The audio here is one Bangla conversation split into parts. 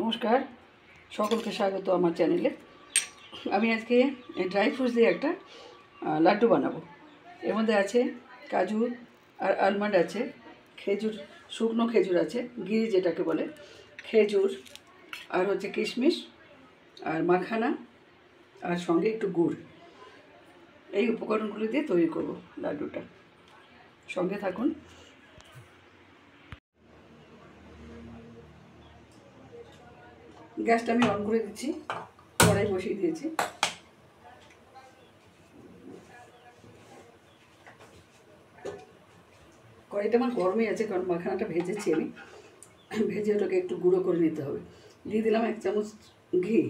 নমস্কার, সকলকে স্বাগত আমার চ্যানেলে। আমি আজকে ড্রাই ফ্রুটস দিয়ে একটা লাড্ডু বানাবো। এর মধ্যে আছে কাজু আর আলমন্ড আছে, খেজুর, শুকনো খেজুর আছে, গিরি যেটাকে বলে, খেজুর আর হচ্ছে কিশমিশ আর মাখানা আর সঙ্গে একটু গুড়। এই উপকরণগুলি দিয়ে তৈরি করব লাড্ডুটা। সঙ্গে থাকুন। গ্যাসটা আমি অন করে দিচ্ছি, কড়াই বসিয়ে দিয়েছি। কড়াইটা আমার গরমই আছে, কারণ মাখানাটা ভেজেছি আমি। ভেজে ওটাকে একটু গুঁড়ো করে নিতে হবে। দিয়ে দিলাম 1 চামচ ঘি।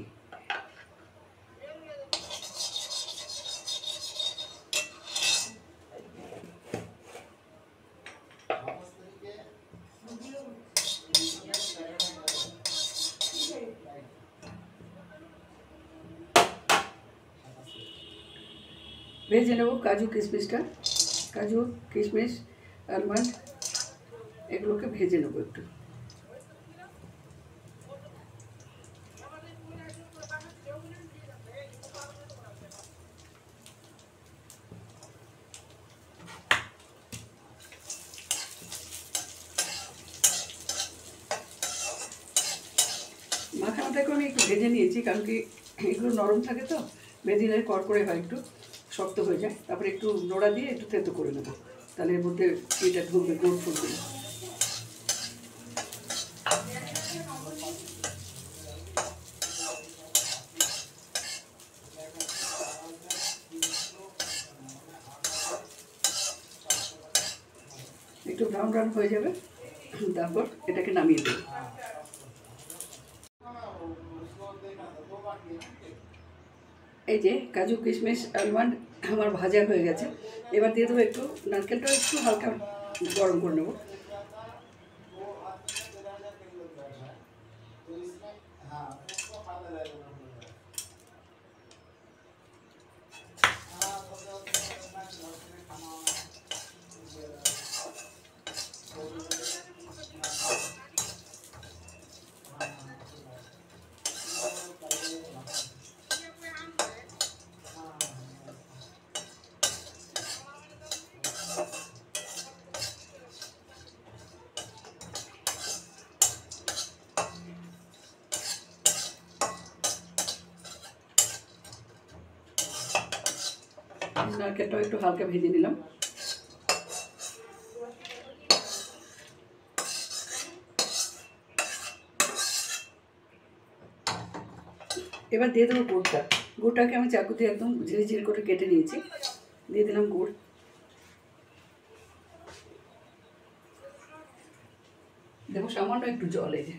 ভেজে নেব কাজু কিশমিশটা, কাজু কিশমিশ আলমন্ড এগুলোকে ভেজে নেব একটু। মাখানাটাকে আমি একটু ভেজে নিয়েছি, কারণ কি এগুলো নরম থাকে তো, ভেজে নিলে কড়কড়ে হয়, একটু শক্ত হয়ে যায়। তারপরে একটু নোড়া দিয়ে একটু থেতো করে নেব, তাহলে এর মধ্যে এটা ঢুকবে, গোল ফুলবে। একটু ব্রাউন ব্রাউন হয়ে যাবে, তারপর এটাকে নামিয়ে দেব। এই যে কাজু কিশমিশ আলমন্ড আমার ভাজা হয়ে গেছে। এবার দিয়ে দেবো একটু নারকেলটা, একটু হালকা গরম করে নেবো। নারকেলটাও একটু হালকা ভেজে নিলাম। এবার দিয়ে দেবো গুড়টা। গুড়টাকে আমি চাকু দিয়ে একদম ঝিরি ঝিরি করে কেটে নিয়েছি। দিয়ে দিলাম গুড়। দেবো সামান্য একটু জল। এই যে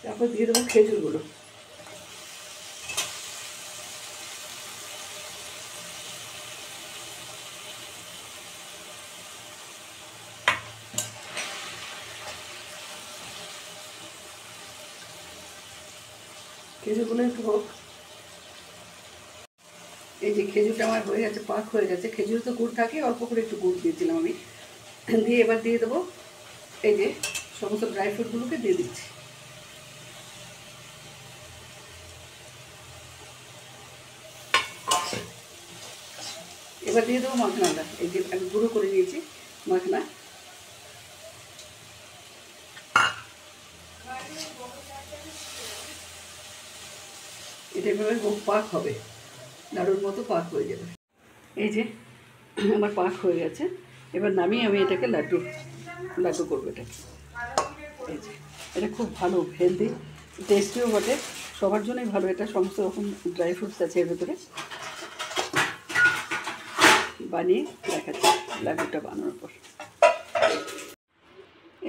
তারপর দিয়ে দেবো খেজুরগুলো। খেজুরগুলো একটু হোক। এই যে খেজুরটা আমার হয়ে গেছে, পাক হয়ে গেছে। খেজুর তো গুড় থাকে, অল্প করে একটু গুড় দিয়েছিলাম আমি। দিয়ে এবার দিয়ে দেবো এই যে সমস্ত ড্রাই ফ্রুটগুলোকে দিয়ে দিচ্ছি। এবার দিয়ে দেবো মাখনাটা। এই যে আমি গুঁড়ো করে নিয়েছি মাখনা। এটা এভাবে পাক হবে, নাড়ুর মতো পাক হয়ে যাবে। এই যে আমার পাক হয়ে গেছে। এবার নামিয়ে আমি এটাকে লাড্ডু করবো। এটা এই যে এটা খুব ভালো, হেলদি, টেস্টিও বটে, সবার জন্যই ভালো। এটা সমস্ত রকম ড্রাই ফ্রুটস আছে এর ভেতরে। বানিয়ে দেখাচ্ছি লাড্ডুটা বানানোর পর।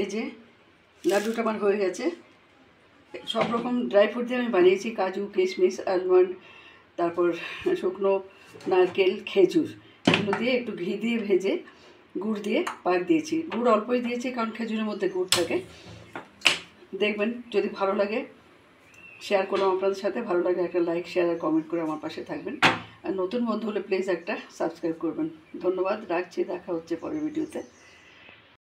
এই যে লাড্ডুটা আমার হয়ে গেছে। সব রকম ড্রাই ফ্রুট দিয়ে আমি বানিয়েছি, কাজু কিশমিশ আলমন্ড, তারপর শুকনো নারকেল, খেজুর, এগুলো দিয়ে একটু ঘি দিয়ে ভেজে গুড় দিয়ে পাক দিয়েছি। গুড় অল্পই দিয়েছি কারণ খেজুরের মধ্যে গুড় থাকে। দেখবেন যদি ভালো লাগে শেয়ার করলাম আপনাদের সাথে, ভালো লাগে একটা লাইক শেয়ার আর কমেন্ট করে আমার পাশে থাকবেন। আর নতুন বন্ধু হলে প্লিজ একটা সাবস্ক্রাইব করবেন। ধন্যবাদ, রাখছি, দেখা হচ্ছে পরের ভিডিওতে।